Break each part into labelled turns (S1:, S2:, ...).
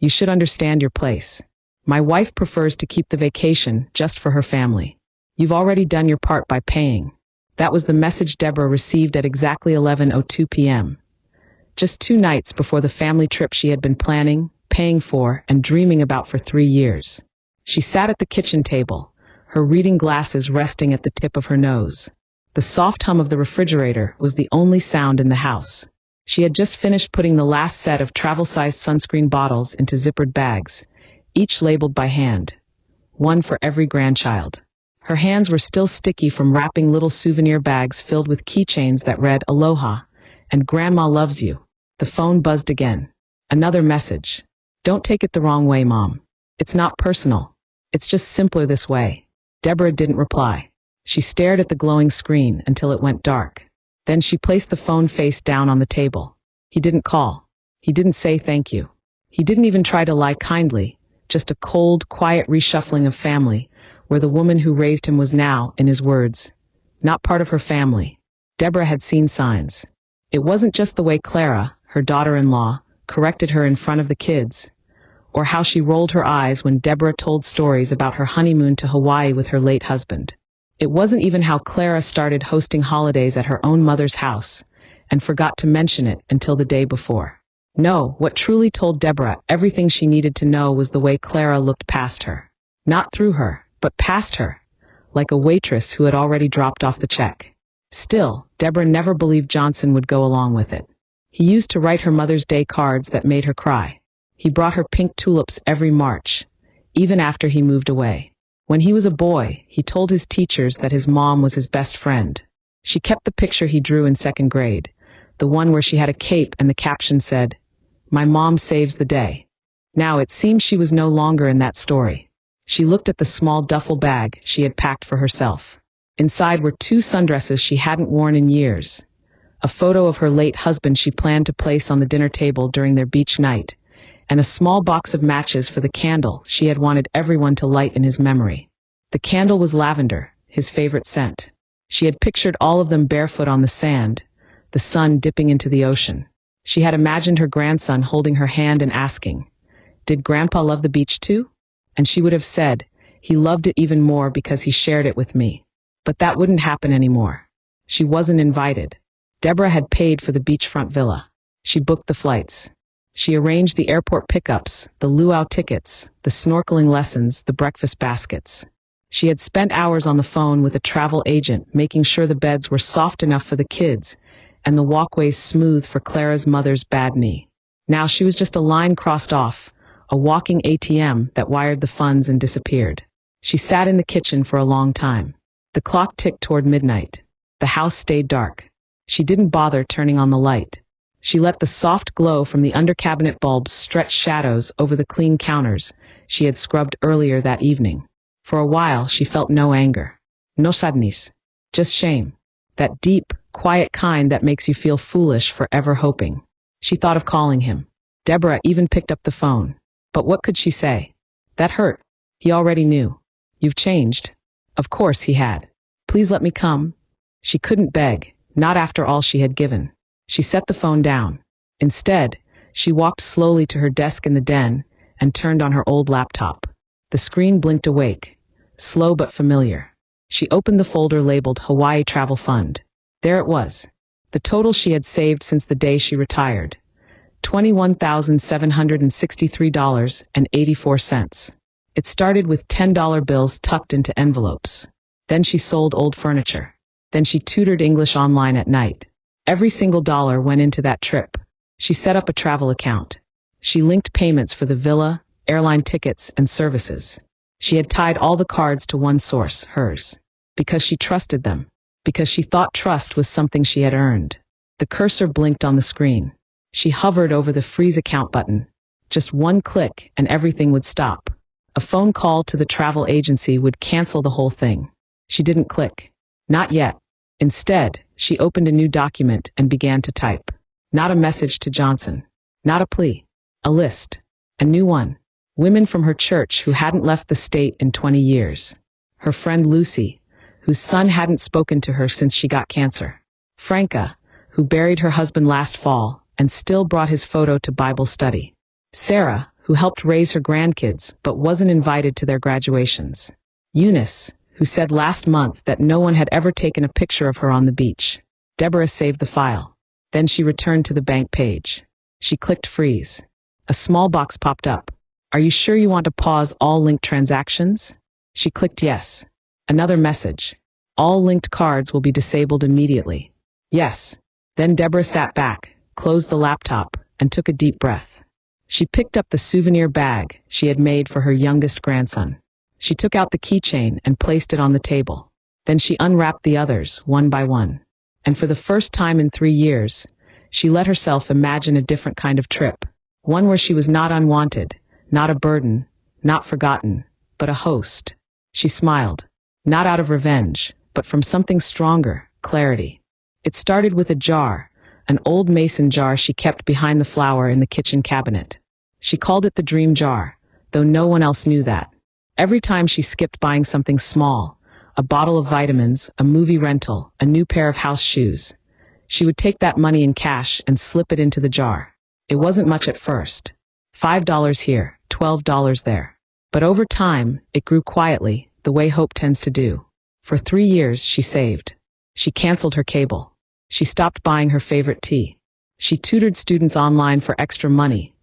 S1: You should understand your place. My wife prefers to keep the vacation just for her family. You've already done your part by paying. That was the message Deborah received at exactly 11:02 p.m. Just 2 nights before the family trip she had been planning, paying for, and dreaming about for 3 years. She sat at the kitchen table, her reading glasses resting at the tip of her nose. The soft hum of the refrigerator was the only sound in the house. She had just finished putting the last set of travel-sized sunscreen bottles into zippered bags, each labeled by hand. One for every grandchild. Her hands were still sticky from wrapping little souvenir bags filled with keychains that read "Aloha" and "Grandma loves you." The phone buzzed again. Another message. "Don't take it the wrong way, Mom. It's not personal. It's just simpler this way." Deborah didn't reply. She stared at the glowing screen until it went dark. Then she placed the phone face down on the table. He didn't call. He didn't say thank you. He didn't even try to lie kindly, just a cold, quiet reshuffling of family, where the woman who raised him was now, in his words, not part of her family. Deborah had seen signs. It wasn't just the way Clara, her daughter-in-law, corrected her in front of the kids, or how she rolled her eyes when Deborah told stories about her honeymoon to Hawaii with her late husband. It wasn't even how Clara started hosting holidays at her own mother's house, and forgot to mention it until the day before. No, what truly told Deborah everything she needed to know was the way Clara looked past her. Not through her, but past her, like a waitress who had already dropped off the check. Still, Deborah never believed Johnson would go along with it. He used to write her Mother's Day cards that made her cry. He brought her pink tulips every March, even after he moved away. When he was a boy, he told his teachers that his mom was his best friend. She kept the picture he drew in 2nd grade, the one where she had a cape and the caption said, "My mom saves the day." Now it seemed she was no longer in that story. She looked at the small duffel bag she had packed for herself. Inside were 2 sundresses she hadn't worn in years, a photo of her late husband she planned to place on the dinner table during their beach night, and a small box of matches for the candle she had wanted everyone to light in his memory. The candle was lavender, his favorite scent. She had pictured all of them barefoot on the sand, the sun dipping into the ocean. She had imagined her grandson holding her hand and asking, "Did Grandpa love the beach too?" And she would have said, "He loved it even more because he shared it with me." But that wouldn't happen anymore. She wasn't invited. Deborah had paid for the beachfront villa. She booked the flights. She arranged the airport pickups, the luau tickets, the snorkeling lessons, the breakfast baskets. She had spent hours on the phone with a travel agent, making sure the beds were soft enough for the kids and the walkways smooth for Clara's mother's bad knee. Now she was just a line crossed off, a walking ATM that wired the funds and disappeared. She sat in the kitchen for a long time. The clock ticked toward midnight. The house stayed dark. She didn't bother turning on the light. She let the soft glow from the under-cabinet bulbs stretch shadows over the clean counters she had scrubbed earlier that evening. For a while, she felt no anger. No sadness. Just shame. That deep, quiet kind that makes you feel foolish for ever hoping. She thought of calling him. Deborah even picked up the phone. But what could she say? That hurt. He already knew. "You've changed." Of course he had. "Please let me come." She couldn't beg, not after all she had given. She set the phone down. Instead, she walked slowly to her desk in the den and turned on her old laptop. The screen blinked awake, slow but familiar. She opened the folder labeled Hawaii Travel Fund. There it was. The total she had saved since the day she retired. $21,763.84. It started with $10 bills tucked into envelopes. Then she sold old furniture. Then she tutored English online at night. Every single dollar went into that trip. She set up a travel account. She linked payments for the villa, airline tickets, and services. She had tied all the cards to one source, hers. Because she trusted them. Because she thought trust was something she had earned. The cursor blinked on the screen. She hovered over the freeze account button. Just one click and everything would stop. A phone call to the travel agency would cancel the whole thing. She didn't click. Not yet. Instead, she opened a new document and began to type. Not a message to Johnson. Not a plea. A list. A new one. Women from her church who hadn't left the state in 20 years. Her friend Lucy, whose son hadn't spoken to her since she got cancer. Franca, who buried her husband last fall and still brought his photo to Bible study. Sarah, who helped raise her grandkids but wasn't invited to their graduations. Eunice, who said last month that no one had ever taken a picture of her on the beach. Deborah saved the file. Then she returned to the bank page. She clicked freeze. A small box popped up. Are you sure you want to pause all linked transactions? She clicked yes. Another message. All linked cards will be disabled immediately. Yes. Then Deborah sat back, closed the laptop, and took a deep breath. She picked up the souvenir bag she had made for her youngest grandson. She took out the keychain and placed it on the table. Then she unwrapped the others, one by one. And for the first time in 3 years, she let herself imagine a different kind of trip. One where she was not unwanted, not a burden, not forgotten, but a host. She smiled, not out of revenge, but from something stronger, clarity. It started with a jar, an old mason jar she kept behind the flower in the kitchen cabinet. She called it the dream jar, though no one else knew that. Every time she skipped buying something small, a bottle of vitamins, a movie rental, a new pair of house shoes, she would take that money in cash and slip it into the jar. It wasn't much at first. $5 here, $12 there. But over time, it grew quietly, the way hope tends to do. For 3 years, she saved. She canceled her cable. She stopped buying her favorite tea. She tutored students online for extra money,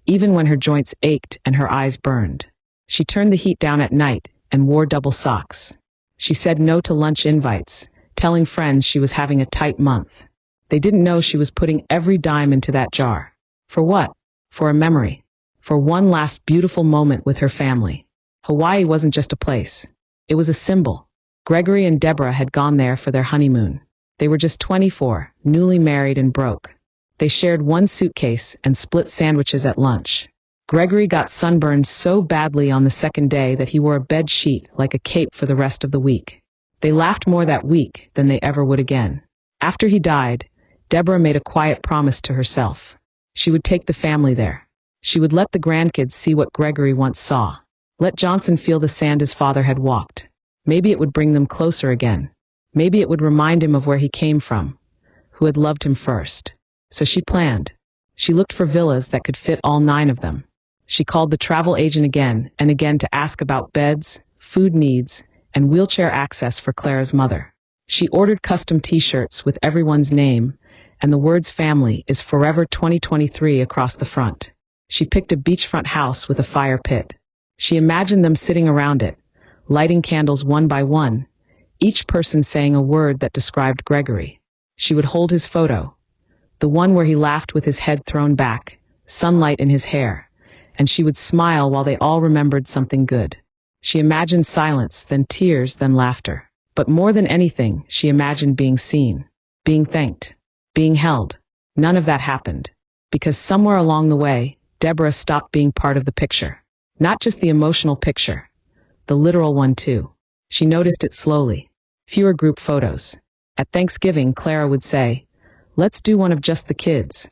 S1: even when her joints ached and her eyes burned. She turned the heat down at night and wore double socks. She said no to lunch invites, telling friends she was having a tight month. They didn't know she was putting every dime into that jar. For what? For a memory. For one last beautiful moment with her family. Hawaii wasn't just a place. It was a symbol. Gregory and Deborah had gone there for their honeymoon. They were just 24, newly married and broke. They shared one suitcase and split sandwiches at lunch. Gregory got sunburned so badly on the second day that he wore a bed sheet like a cape for the rest of the week. They laughed more that week than they ever would again. After he died, Deborah made a quiet promise to herself. She would take the family there. She would let the grandkids see what Gregory once saw. Let Johnson feel the sand his father had walked. Maybe it would bring them closer again. Maybe it would remind him of where he came from, who had loved him first. So she planned. She looked for villas that could fit all 9 of them. She called the travel agent again and again to ask about beds, food needs, and wheelchair access for Clara's mother. She ordered custom t-shirts with everyone's name, and the words family is forever 2023 across the front. She picked a beachfront house with a fire pit. She imagined them sitting around it, lighting candles one by one, each person saying a word that described Gregory. She would hold his photo, the one where he laughed with his head thrown back, sunlight in his hair, and she would smile while they all remembered something good. She imagined silence, then tears, then laughter. But more than anything, she imagined being seen, being thanked, being held. None of that happened, because somewhere along the way, Deborah stopped being part of the picture. Not just the emotional picture, the literal one too. She noticed it slowly. Fewer group photos. At Thanksgiving, Clara would say, "Let's do one of just the kids."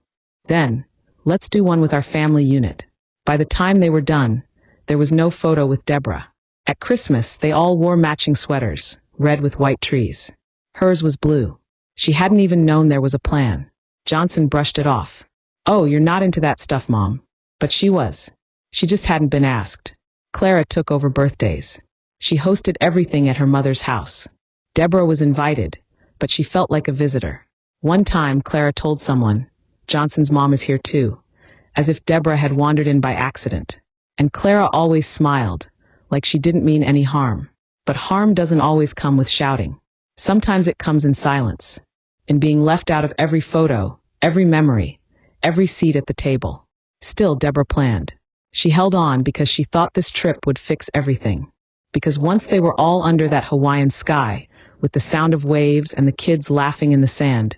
S1: Then, "Let's do one with our family unit." By the time they were done, there was no photo with Deborah. At Christmas, they all wore matching sweaters, red with white trees. Hers was blue. She hadn't even known there was a plan. Johnson brushed it off. "Oh, you're not into that stuff, Mom." But she was. She just hadn't been asked. Clara took over birthdays. She hosted everything at her mother's house. Deborah was invited, but she felt like a visitor. One time, Clara told someone, "Johnson's mom is here too," as if Deborah had wandered in by accident. And Clara always smiled, like she didn't mean any harm. But harm doesn't always come with shouting. Sometimes it comes in silence, in being left out of every photo, every memory, every seat at the table. Still, Deborah planned. She held on because she thought this trip would fix everything. Because once they were all under that Hawaiian sky, with the sound of waves and the kids laughing in the sand,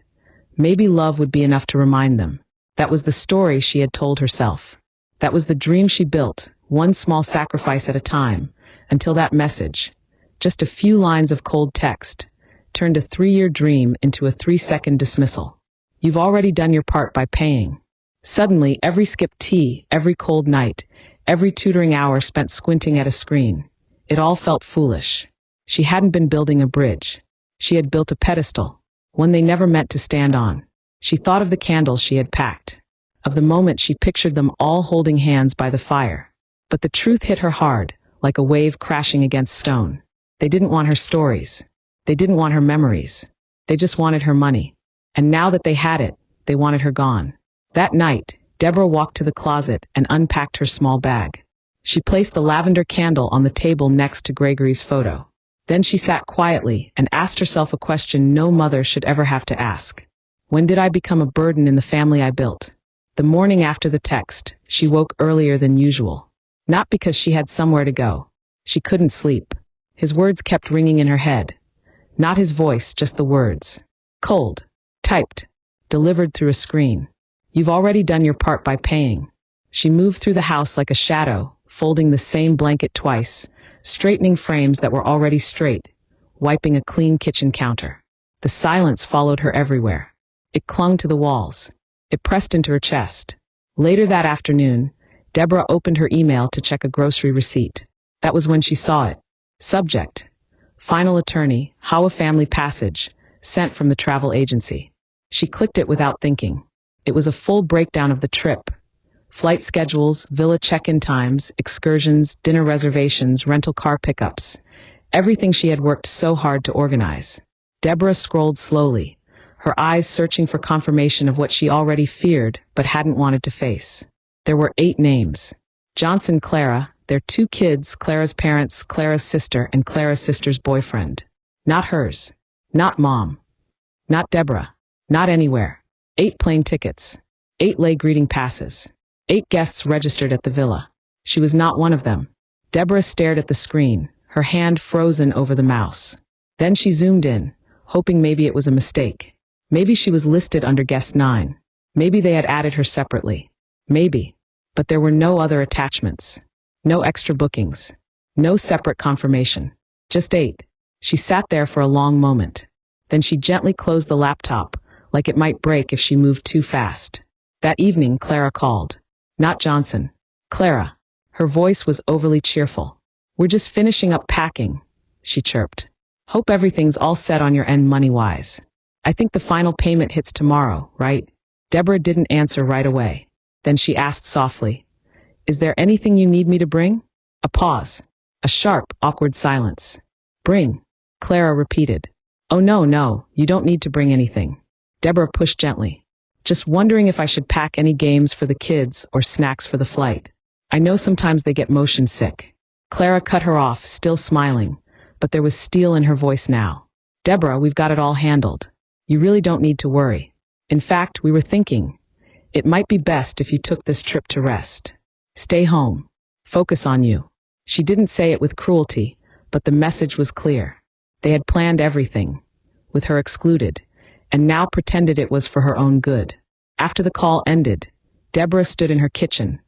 S1: maybe love would be enough to remind them. That was the story she had told herself. That was the dream she built, one small sacrifice at a time, until that message, just a few lines of cold text, turned a 3-year dream into a 3-second dismissal. "You've already done your part by paying." Suddenly, every skipped tea, every cold night, every tutoring hour spent squinting at a screen, it all felt foolish. She hadn't been building a bridge. She had built a pedestal, one they never meant to stand on. She thought of the candles she had packed. of the moment she pictured them all holding hands by the fire. But the truth hit her hard, like a wave crashing against stone. They didn't want her stories. They didn't want her memories. They just wanted her money. And now that they had it, they wanted her gone. That night, Deborah walked to the closet and unpacked her small bag. She placed the lavender candle on the table next to Gregory's photo. Then she sat quietly and asked herself a question no mother should ever have to ask. When did I become a burden in the family I built? The morning after the text, she woke earlier than usual. Not because she had somewhere to go. She couldn't sleep. His words kept ringing in her head. Not his voice, just the words. Cold. Typed. Delivered through a screen. You've already done your part by paying. She moved through the house like a shadow, folding the same blanket twice, straightening frames that were already straight, wiping a clean kitchen counter. The silence followed her everywhere. It clung to the walls. It pressed into her chest. Later that afternoon, Deborah opened her email to check a grocery receipt. That was when she saw it. Subject: Final Attorney, How a Family Passage, sent from the travel agency. She clicked it without thinking. It was a full breakdown of the trip. Flight schedules, villa check-in times, excursions, dinner reservations, rental car pickups. Everything she had worked so hard to organize. Deborah scrolled slowly, her eyes searching for confirmation of what she already feared but hadn't wanted to face. There were 8 names. Johnson Clara, their 2 kids, Clara's parents, Clara's sister, and Clara's sister's boyfriend. Not hers. Not mom. Not Deborah. Not anywhere. 8 plane tickets. 8 lay greeting passes. 8 guests registered at the villa. She was not one of them. Deborah stared at the screen, her hand frozen over the mouse. Then she zoomed in, hoping maybe it was a mistake. Maybe she was listed under guest 9. Maybe they had added her separately. Maybe. But there were no other attachments. No extra bookings. No separate confirmation. Just 8. She sat there for a long moment. Then she gently closed the laptop, like it might break if she moved too fast. That evening, Clara called. Not Johnson. Clara. Her voice was overly cheerful. We're just finishing up packing, she chirped. Hope everything's all set on your end money-wise. I think the final payment hits tomorrow, right? Deborah didn't answer right away. Then she asked softly, Is there anything you need me to bring? A pause. A sharp, awkward silence. Bring, Clara repeated. Oh no, you don't need to bring anything. Deborah pushed gently. Just wondering if I should pack any games for the kids or snacks for the flight. I know sometimes they get motion sick. Clara cut her off, still smiling, but there was steel in her voice now. Deborah, we've got it all handled. You really don't need to worry. In fact, we were thinking, it might be best if you took this trip to rest. Stay home. Focus on you. She didn't say it with cruelty, but the message was clear. They had planned everything, with her excluded, and now pretended it was for her own good. After the call ended, Deborah stood in her kitchen,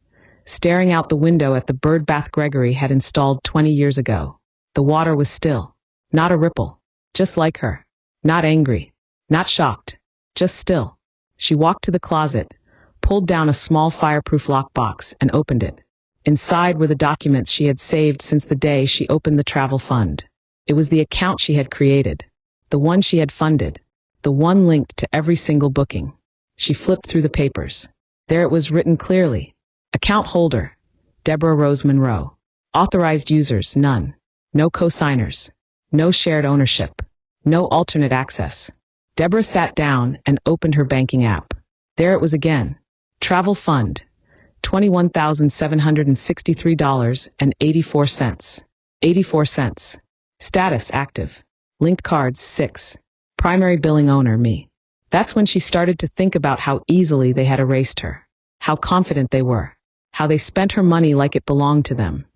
S1: staring out the window at the bird bath Gregory had installed 20 years ago. The water was still, not a ripple, just like her. Not angry, not shocked, just still. She walked to the closet, pulled down a small fireproof lockbox, and opened it. Inside were the documents she had saved since the day she opened the travel fund. It was the account she had created, the one she had funded, the one linked to every single booking. She flipped through the papers. There it was written clearly. Account holder, Deborah Rose Monroe. Authorized users, none. No co-signers. No shared ownership. No alternate access. Deborah sat down and opened her banking app. There it was again. Travel fund, $21,763.84. 84 cents. Status active. Linked cards 6. Primary billing owner me. That's when she started to think about how easily they had erased her. How confident they were. How they spent her money like it belonged to them.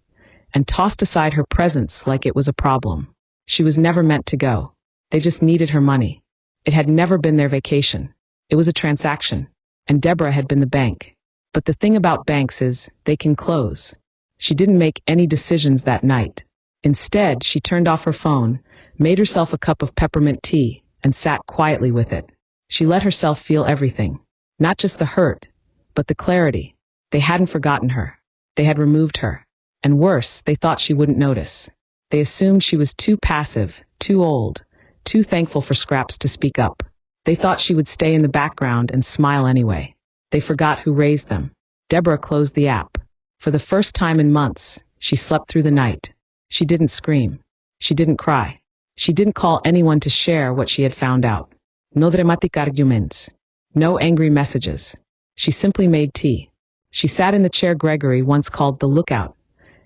S1: And tossed aside her presence like it was a problem. She was never meant to go. They just needed her money. It had never been their vacation. It was a transaction. And Deborah had been the bank. But the thing about banks is, they can close. She didn't make any decisions that night. Instead, she turned off her phone, made herself a cup of peppermint tea, and sat quietly with it. She let herself feel everything. Not just the hurt, but the clarity. They hadn't forgotten her. They had removed her. And worse, they thought she wouldn't notice. They assumed she was too passive, too old, too thankful for scraps to speak up. They thought she would stay in the background and smile anyway. They forgot who raised them. Deborah closed the app. For the first time in months, she slept through the night. She didn't scream. She didn't cry. She didn't call anyone to share what she had found out. No dramatic arguments. No angry messages. She simply made tea. She sat in the chair Gregory once called the lookout,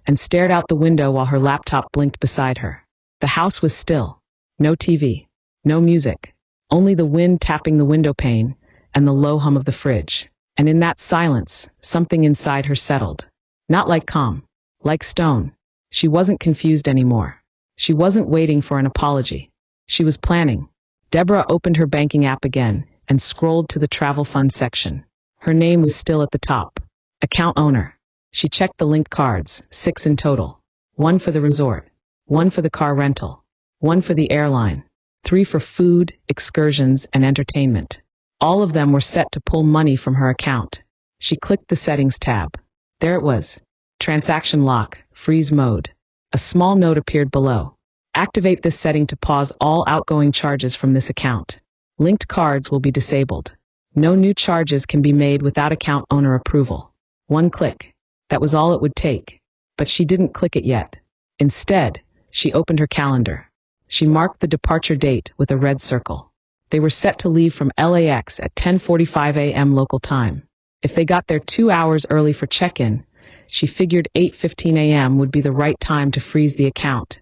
S1: and stared out the window while her laptop blinked beside her. The house was still. No TV. No music. Only the wind tapping the window pane and the low hum of the fridge. And in that silence, something inside her settled. Not like calm. Like stone. She wasn't confused anymore. She wasn't waiting for an apology. She was planning. Deborah opened her banking app again and scrolled to the travel fund section. Her name was still at the top. Account owner. She checked the linked cards, 6 in total. 1 for the resort. 1 for the car rental. 1 for the airline. 3 for food, excursions, and entertainment. All of them were set to pull money from her account. She clicked the settings tab. There it was. Transaction lock, freeze mode. A small note appeared below. Activate this setting to pause all outgoing charges from this account. Linked cards will be disabled. No new charges can be made without account owner approval. 1 click. That was all it would take. But she didn't click it yet. Instead, she opened her calendar. She marked the departure date with a red circle. They were set to leave from LAX at 10:45 a.m. local time. If they got there 2 hours early for check-in, she figured 8:15 a.m. would be the right time to freeze the account.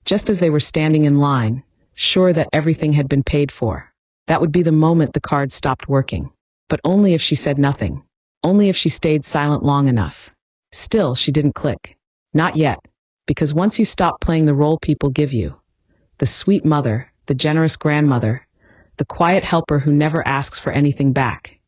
S1: Just as they were standing in line, sure that everything had been paid for. That would be the moment the card stopped working. But only if she said nothing. Only if she stayed silent long enough. Still, she didn't click. Not yet. Because once you stop playing the role people give you, the sweet mother, the generous grandmother, the quiet helper who never asks for anything back,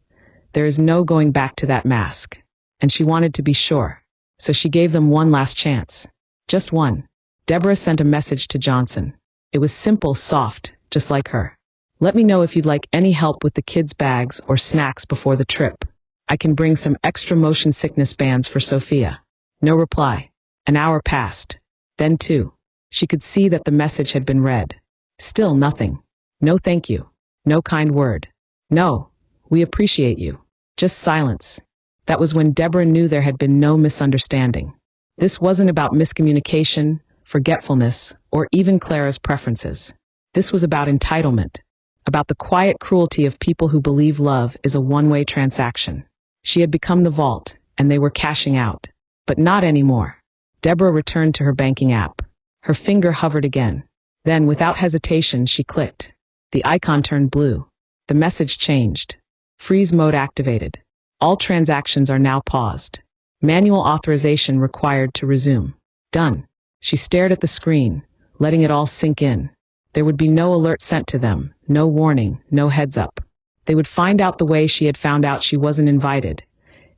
S1: there is no going back to that mask. And she wanted to be sure. So she gave them one last chance. Just one. Deborah sent a message to Johnson. It was simple, soft, just like her. Let me know if you'd like any help with the kids' bags or snacks before the trip. I can bring some extra motion sickness bands for Sophia. No reply. An hour passed. Then 2. She could see that the message had been read. Still nothing. No thank you. No kind word. No, we appreciate you. Just silence. That was when Deborah knew there had been no misunderstanding. This wasn't about miscommunication, forgetfulness, or even Clara's preferences. This was about entitlement. About the quiet cruelty of people who believe love is a one-way transaction. She had become the vault, and they were cashing out. But not anymore. Deborah returned to her banking app. Her finger hovered again. Then, without hesitation, she clicked. The icon turned blue. The message changed. Freeze mode activated. All transactions are now paused. Manual authorization required to resume. Done. She stared at the screen, letting it all sink in. There would be no alert sent to them, no warning, no heads up. They would find out the way she had found out she wasn't invited,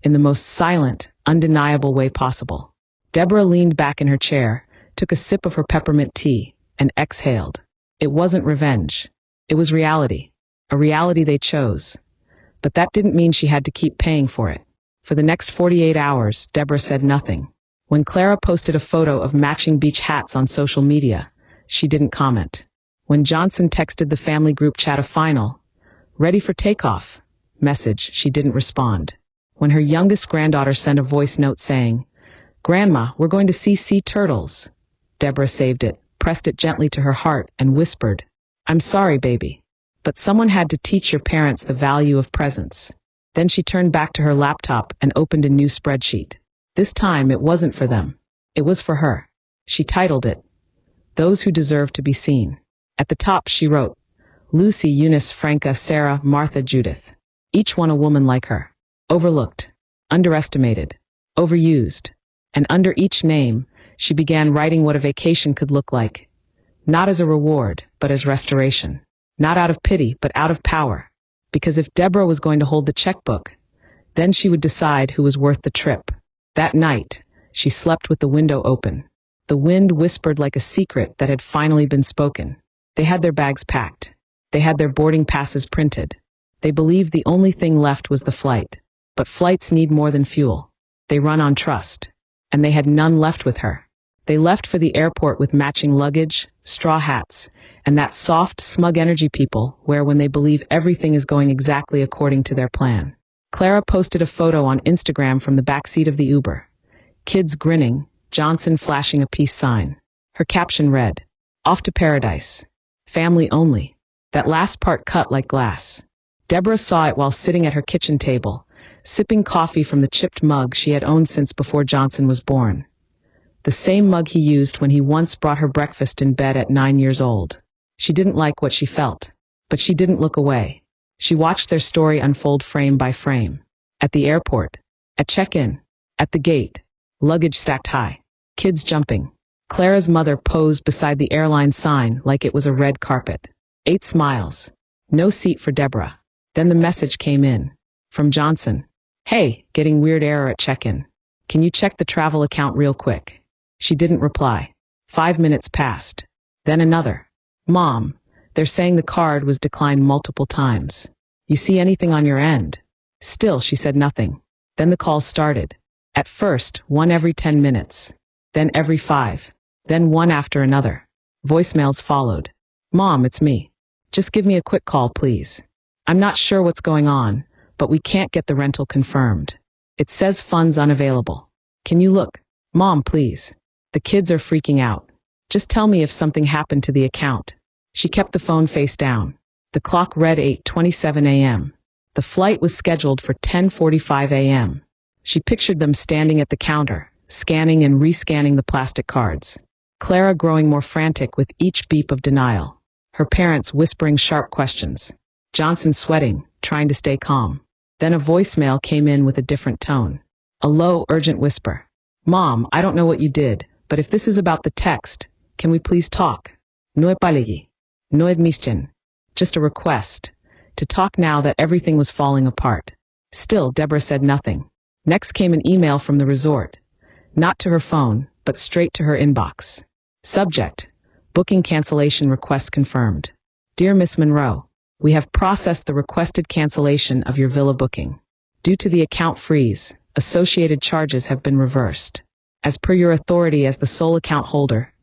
S1: in the most silent, undeniable way possible. Deborah leaned back in her chair, took a sip of her peppermint tea, and exhaled. It wasn't revenge. It was reality. A reality they chose. But that didn't mean she had to keep paying for it. For the next 48 hours, Deborah said nothing. When Clara posted a photo of matching beach hats on social media, she didn't comment. When Johnson texted the family group chat a final, ready for takeoff, message, she didn't respond. When her youngest granddaughter sent a voice note saying, "Grandma, we're going to see sea turtles," Deborah saved it, pressed it gently to her heart, and whispered, "I'm sorry, baby. But someone had to teach your parents the value of presence." Then she turned back to her laptop and opened a new spreadsheet. This time it wasn't for them. It was for her. She titled it, "Those Who Deserve to Be Seen." At the top she wrote, Lucy, Eunice, Franca, Sarah, Martha, Judith. Each one a woman like her. Overlooked. Underestimated. Overused. And under each name, she began writing what a vacation could look like. Not as a reward, but as restoration. Not out of pity, but out of power. Because if Deborah was going to hold the checkbook, then she would decide who was worth the trip. That night, she slept with the window open. The wind whispered like a secret that had finally been spoken. They had their bags packed. They had their boarding passes printed. They believed the only thing left was the flight. But flights need more than fuel. They run on trust. And they had none left with her. They left for the airport with matching luggage, straw hats, and that soft, smug energy people wear when they believe everything is going exactly according to their plan. Clara posted a photo on Instagram from the backseat of the Uber. Kids grinning, Johnson flashing a peace sign. Her caption read, "Off to paradise. Family only." That last part cut like glass. Deborah saw it while sitting at her kitchen table, sipping coffee from the chipped mug she had owned since before Johnson was born. The same mug he used when he once brought her breakfast in bed at 9 years old. She didn't like what she felt, but she didn't look away. She watched their story unfold frame by frame. At the airport, at check-in, at the gate, luggage stacked high, kids jumping. Clara's mother posed beside the airline sign like it was a red carpet. 8 smiles. No seat for Deborah. Then the message came in. From Johnson. "Hey, getting weird error at check-in. Can you check the travel account real quick?" She didn't reply. 5 minutes passed. Then another. "Mom, they're saying the card was declined multiple times. You see anything on your end?" Still, she said nothing. Then the calls started. At first, one every 10 minutes. Then every 5. Then one after another. Voicemails followed. "Mom, it's me. Just give me a quick call, please. I'm not sure what's going on, but we can't get the rental confirmed. It says funds unavailable. Can you look? Mom, please. The kids are freaking out. Just tell me if something happened to the account." She kept the phone face down. The clock read 8:27 a.m. The flight was scheduled for 10:45 a.m. She pictured them standing at the counter, scanning and rescanning the plastic cards. Clara growing more frantic with each beep of denial. Her parents whispering sharp questions. Johnson sweating, trying to stay calm. Then a voicemail came in with a different tone. A low, urgent whisper. "Mom, I don't know what you did, but if this is about the text, can we please talk? No epalegi. No admission. Just a request. To talk now that everything was falling apart." Still, Deborah said nothing. Next came an email from the resort. Not to her phone, but straight to her inbox. Subject: Booking cancellation request confirmed. Dear Miss Monroe, we have processed the requested cancellation of your villa booking. Due to the account freeze, associated charges have been reversed. As per your authority as the sole account holder,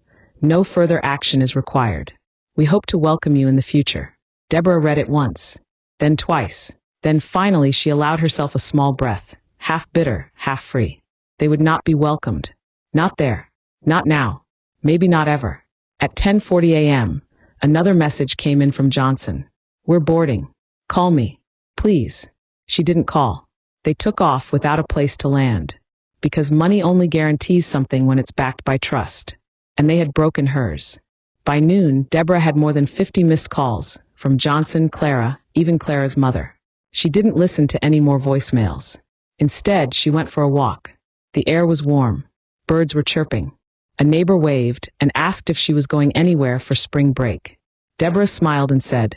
S1: no further action is required. We hope to welcome you in the future. Deborah read it once, then twice. Then finally she allowed herself a small breath, half bitter, half free. They would not be welcomed. Not there. Not now. Maybe not ever. At 10:40 a.m., another message came in from Johnson. "We're boarding. Call me. Please." She didn't call. They took off without a place to land. Because money only guarantees something when it's backed by trust. And they had broken hers. By noon, Deborah had more than 50 missed calls, from Johnson, Clara, even Clara's mother. She didn't listen to any more voicemails. Instead, she went for a walk. The air was warm. Birds were chirping. A neighbor waved and asked if she was going anywhere for spring break. Deborah smiled and said,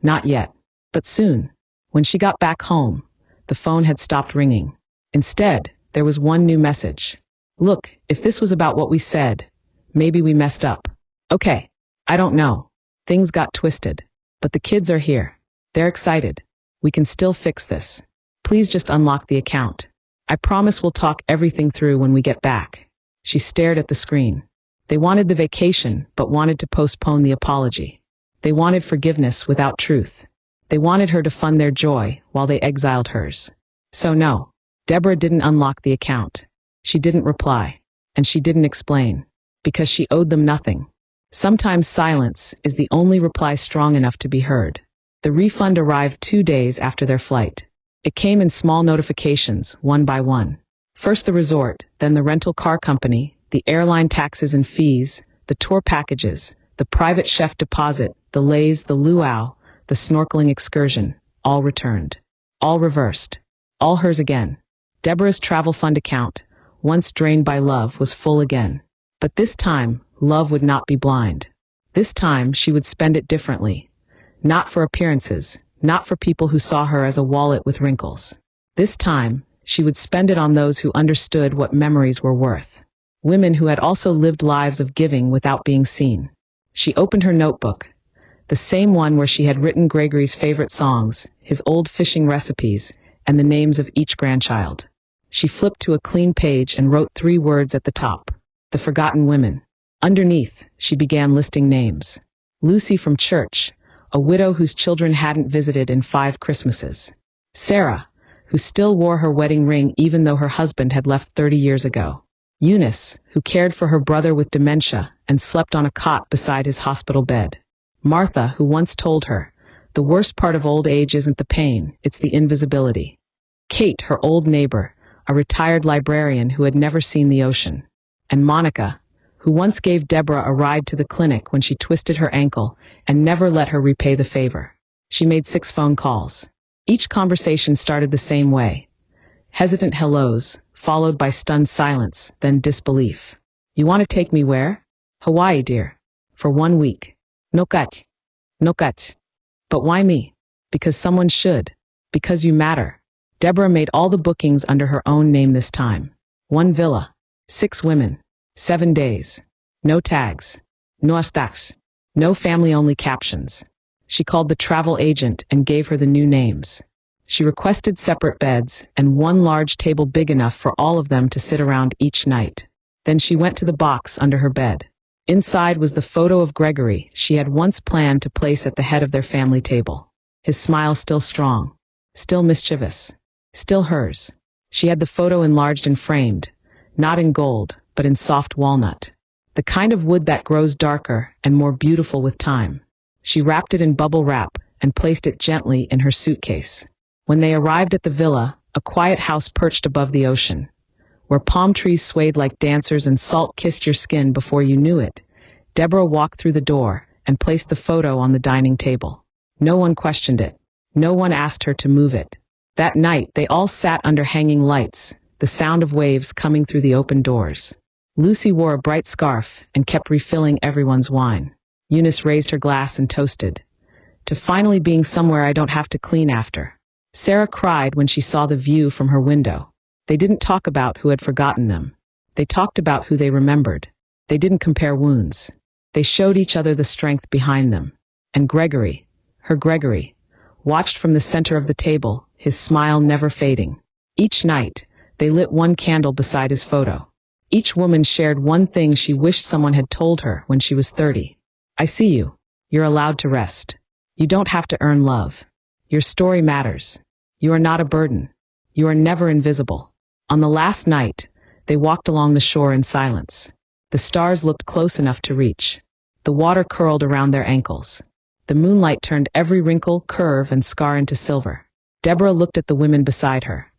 S1: "Not yet, but soon." When she got back home, the phone had stopped ringing. Instead, there was one new message. "Look, if this was about what we said, maybe we messed up. Okay, I don't know. Things got twisted. But the kids are here. They're excited. We can still fix this. Please just unlock the account. I promise we'll talk everything through when we get back." She stared at the screen. They wanted the vacation, but wanted to postpone the apology. They wanted forgiveness without truth. They wanted her to fund their joy while they exiled hers. So no, Deborah didn't unlock the account. She didn't reply. And she didn't explain. Because she owed them nothing. Sometimes silence is the only reply strong enough to be heard. The refund arrived 2 days after their flight. It came in small notifications, one by one. First the resort, then the rental car company, the airline taxes and fees, the tour packages, the private chef deposit, the lays, the luau, the snorkeling excursion, all returned. All reversed. All hers again. Deborah's travel fund account, once drained by love, was full again. But this time, love would not be blind. This time, she would spend it differently. Not for appearances, not for people who saw her as a wallet with wrinkles. This time, she would spend it on those who understood what memories were worth. Women who had also lived lives of giving without being seen. She opened her notebook, the same one where she had written Gregory's favorite songs, his old fishing recipes, and the names of each grandchild. She flipped to a clean page and wrote 3 words at the top. The Forgotten Women. Underneath, she began listing names. Lucy from church, a widow whose children hadn't visited in 5 Christmases. Sarah, who still wore her wedding ring even though her husband had left 30 years ago. Eunice, who cared for her brother with dementia and slept on a cot beside his hospital bed. Martha, who once told her, "The worst part of old age isn't the pain, it's the invisibility." Kate, her old neighbor, a retired librarian who had never seen the ocean. And Monica, who once gave Deborah a ride to the clinic when she twisted her ankle and never let her repay the favor. She made 6 phone calls. Each conversation started the same way. Hesitant hellos, followed by stunned silence, then disbelief. "You want to take me where?" "Hawaii, dear. For 1 week." "No cut. No cut." "But why me?" "Because someone should. Because you matter." Deborah made all the bookings under her own name this time. 1 villa. 6 women. 7 days. No tags. No hashtags. No family-only captions. She called the travel agent and gave her the new names. She requested separate beds and 1 large table big enough for all of them to sit around each night. Then she went to the box under her bed. Inside was the photo of Gregory she had once planned to place at the head of their family table. His smile still strong, still mischievous, still hers. She had the photo enlarged and framed, not in gold, but in soft walnut. The kind of wood that grows darker and more beautiful with time. She wrapped it in bubble wrap and placed it gently in her suitcase. When they arrived at the villa, a quiet house perched above the ocean, where palm trees swayed like dancers and salt kissed your skin before you knew it, Deborah walked through the door and placed the photo on the dining table. No one questioned it. No one asked her to move it. That night, they all sat under hanging lights, the sound of waves coming through the open doors. Lucy wore a bright scarf and kept refilling everyone's wine. Eunice raised her glass and toasted, "To finally being somewhere I don't have to clean after." Sarah cried when she saw the view from her window. They didn't talk about who had forgotten them. They talked about who they remembered. They didn't compare wounds. They showed each other the strength behind them. And Gregory, her Gregory, watched from the center of the table, his smile never fading. Each night, they lit 1 candle beside his photo. Each woman shared 1 thing she wished someone had told her when she was 30. "I see you. You're allowed to rest. You don't have to earn love. Your story matters. You are not a burden. You are never invisible." On the last night, they walked along the shore in silence. The stars looked close enough to reach. The water curled around their ankles. The moonlight turned every wrinkle, curve, and scar into silver. Deborah looked at the women beside her.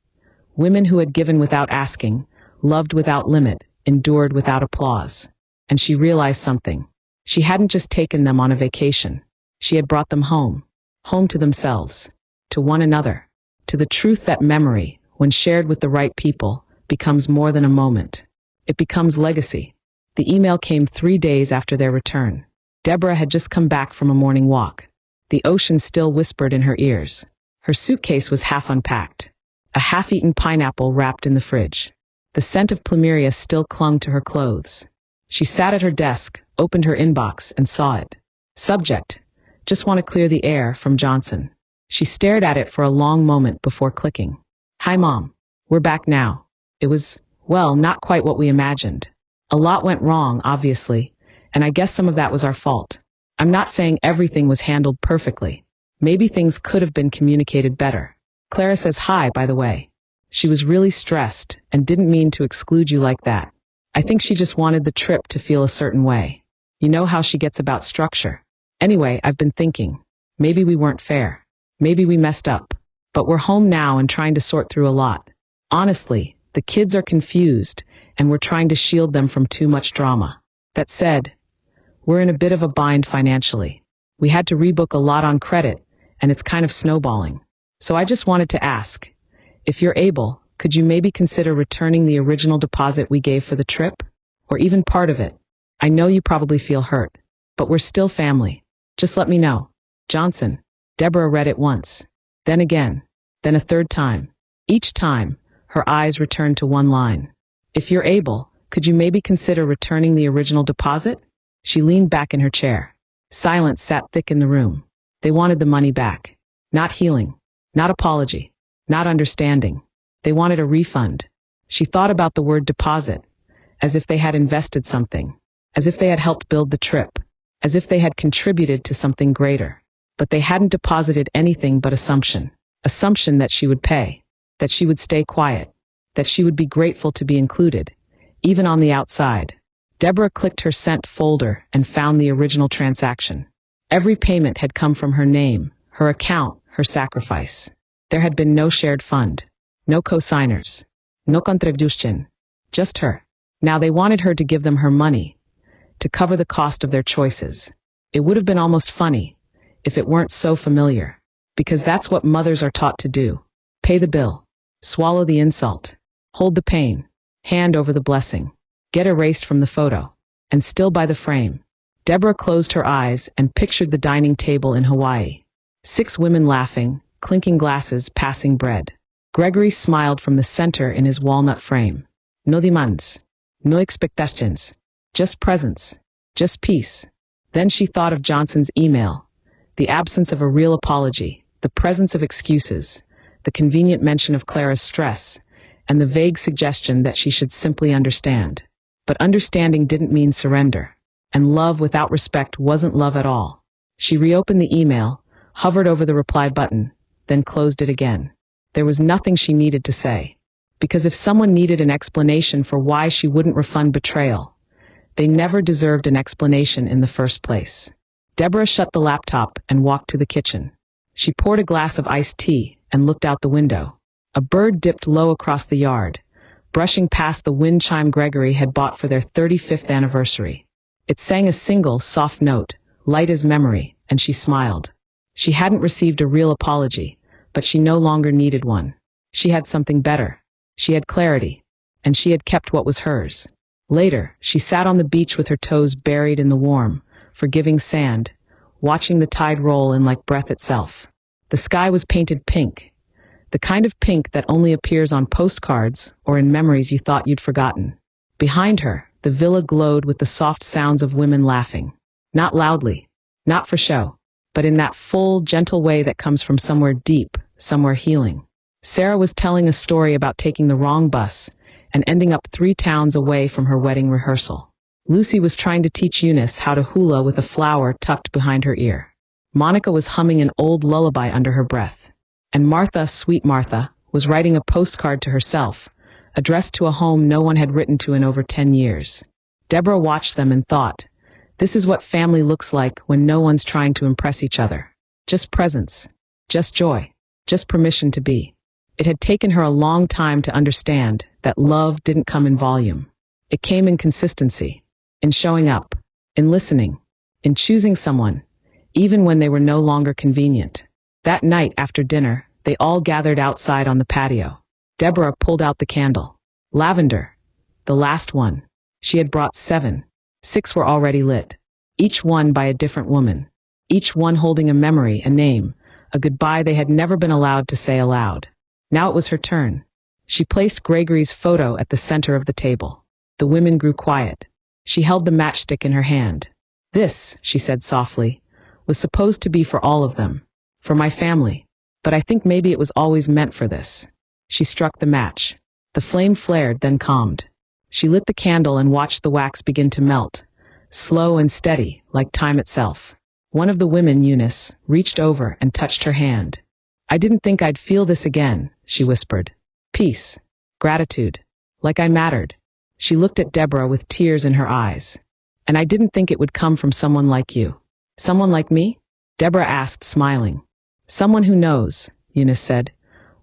S1: Women who had given without asking, loved without limit, endured without applause. And she realized something. She hadn't just taken them on a vacation. She had brought them home. Home to themselves. To one another. To the truth that memory, when shared with the right people, becomes more than a moment. It becomes legacy. The email came 3 days after their return. Deborah had just come back from a morning walk. The ocean still whispered in her ears. Her suitcase was half unpacked. A half-eaten pineapple wrapped in the fridge. The scent of plumeria still clung to her clothes. She sat at her desk, opened her inbox, and saw it. Subject: "Just want to clear the air," from Johnson. She stared at it for a long moment before clicking. "Hi, Mom. We're back now." It was, well, not quite what we imagined. A lot went wrong, obviously, and I guess some of that was our fault. I'm not saying everything was handled perfectly. Maybe things could have been communicated better. Clara says hi, by the way. She was really stressed and didn't mean to exclude you like that. I think she just wanted the trip to feel a certain way. You know how she gets about structure. Anyway, I've been thinking. Maybe we weren't fair. Maybe we messed up. But we're home now and trying to sort through a lot. Honestly, the kids are confused, and we're trying to shield them from too much drama. That said, we're in a bit of a bind financially. We had to rebook a lot on credit, and it's kind of snowballing. So I just wanted to ask, if you're able, could you maybe consider returning the original deposit we gave for the trip? Or even part of it? I know you probably feel hurt, but we're still family. Just let me know. Johnson. Deborah read it once, then again, then a 3rd time. Each time, her eyes returned to 1 line. If you're able, could you maybe consider returning the original deposit? She leaned back in her chair. Silence sat thick in the room. They wanted the money back. Not healing. Not apology. Not understanding. They wanted a refund. She thought about the word deposit, as if they had invested something, as if they had helped build the trip, as if they had contributed to something greater. But they hadn't deposited anything but assumption that she would pay. that she would stay quiet, that she would be grateful to be included, even on the outside. Deborah clicked her sent folder and found the original transaction. Every payment had come from her name, her account, her sacrifice. There had been no shared fund, no co-signers, no contribution, just her. Now they wanted her to give them her money, to cover the cost of their choices. It would have been almost funny if it weren't so familiar, because that's what mothers are taught to do. Pay the bill, swallow the insult, hold the pain, hand over the blessing, get erased from the photo, and still by the frame. Deborah closed her eyes and pictured the dining table in Hawaii. 6 women laughing, clinking glasses, passing bread. Gregory smiled from the center in his walnut frame. No demands, no expectations, just presence, just peace. Then she thought of Johnson's email, the absence of a real apology, the presence of excuses, the convenient mention of Clara's stress, and the vague suggestion that she should simply understand. But understanding didn't mean surrender, and love without respect wasn't love at all. She reopened the email, hovered over the reply button, then closed it again. There was nothing she needed to say, because if someone needed an explanation for why she wouldn't refund betrayal, they never deserved an explanation in the first place. Deborah shut the laptop and walked to the kitchen. She poured a glass of iced tea and looked out the window. A bird dipped low across the yard, brushing past the wind chime Gregory had bought for their 35th anniversary. It sang a single, soft note, light as memory, and she smiled. She hadn't received a real apology, but she no longer needed one. She had something better. She had clarity, and she had kept what was hers. Later, she sat on the beach with her toes buried in the warm, forgiving sand, watching the tide roll in like breath itself. The sky was painted pink, the kind of pink that only appears on postcards or in memories you thought you'd forgotten. Behind her, the villa glowed with the soft sounds of women laughing. Not loudly, not for show, but in that full, gentle way that comes from somewhere deep, somewhere healing. Sarah was telling a story about taking the wrong bus and ending up 3 towns away from her wedding rehearsal. Lucy was trying to teach Eunice how to hula with a flower tucked behind her ear. Monica was humming an old lullaby under her breath. And Martha, sweet Martha, was writing a postcard to herself, addressed to a home no one had written to in over 10 years. Deborah watched them and thought, this is what family looks like when no one's trying to impress each other. Just presence, just joy, just permission to be. It had taken her a long time to understand that love didn't come in volume. It came in consistency, in showing up, in listening, in choosing someone, even when they were no longer convenient. That night after dinner, they all gathered outside on the patio. Deborah pulled out the candle. Lavender, the last one. She had brought 7. 6 were already lit, each one by a different woman, each one holding a memory, a name, a goodbye they had never been allowed to say aloud. Now it was her turn. She placed Gregory's photo at the center of the table. The women grew quiet. She held the matchstick in her hand. This, she said softly, was supposed to be for all of them, for my family, but I think maybe it was always meant for this. She struck the match. The flame flared, then calmed. She lit the candle and watched the wax begin to melt, slow and steady, like time itself. One of the women, Eunice, reached over and touched her hand. I didn't think I'd feel this again, she whispered. Peace, gratitude, like I mattered. She looked at Deborah with tears in her eyes. And I didn't think it would come from someone like you. Someone like me? Deborah asked, smiling. Someone who knows, Eunice said,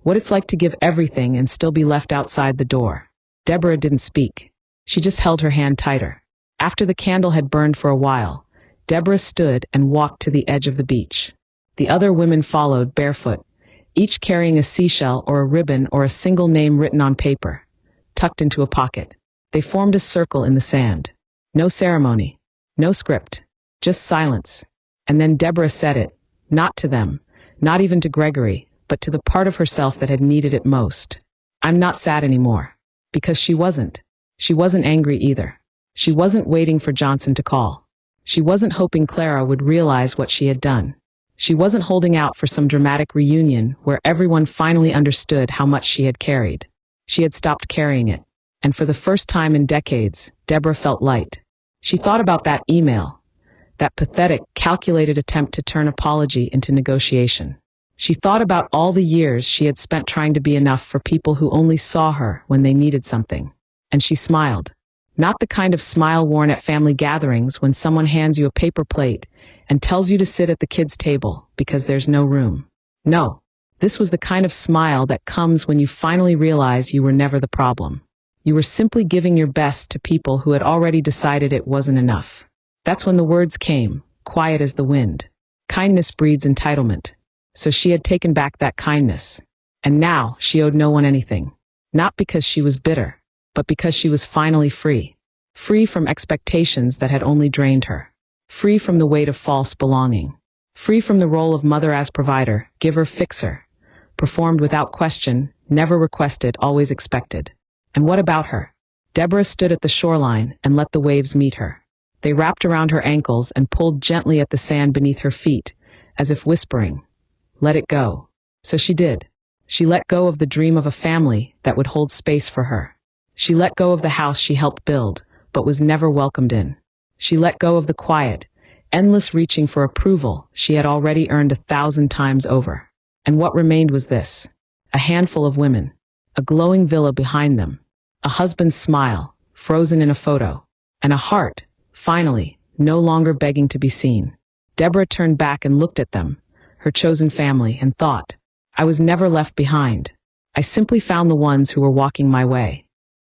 S1: what it's like to give everything and still be left outside the door. Deborah didn't speak. She just held her hand tighter. After the candle had burned for a while, Deborah stood and walked to the edge of the beach. The other women followed, barefoot, each carrying a seashell or a ribbon or a single name written on paper, tucked into a pocket. They formed a circle in the sand. No ceremony, no script, just silence. And then Deborah said it, not to them, not even to Gregory, but to the part of herself that had needed it most. I'm not sad anymore. Because she wasn't. She wasn't angry either. She wasn't waiting for Johnson to call. She wasn't hoping Clara would realize what she had done. She wasn't holding out for some dramatic reunion where everyone finally understood how much she had carried. She had stopped carrying it. And for the first time in decades, Deborah felt light. She thought about that email, that pathetic, calculated attempt to turn apology into negotiation. She thought about all the years she had spent trying to be enough for people who only saw her when they needed something. And she smiled. Not the kind of smile worn at family gatherings when someone hands you a paper plate and tells you to sit at the kids' table because there's no room. No, this was the kind of smile that comes when you finally realize you were never the problem. You were simply giving your best to people who had already decided it wasn't enough. That's when the words came, quiet as the wind. Kindness breeds entitlement. So she had taken back that kindness. And now she owed no one anything. Not because she was bitter, but because she was finally free. Free from expectations that had only drained her. Free from the weight of false belonging. Free from the role of mother as provider, giver, fixer. Performed without question, never requested, always expected. And what about her? Deborah stood at the shoreline and let the waves meet her. They wrapped around her ankles and pulled gently at the sand beneath her feet, as if whispering, "Let it go." So she did. She let go of the dream of a family that would hold space for her. She let go of the house she helped build, but was never welcomed in. She let go of the quiet, endless reaching for approval she had already earned 1,000 times over. And what remained was this: a handful of women, a glowing villa behind them, a husband's smile, frozen in a photo, and a heart, finally, no longer begging to be seen. Deborah turned back and looked at them, her chosen family, and thought, I was never left behind. I simply found the ones who were walking my way.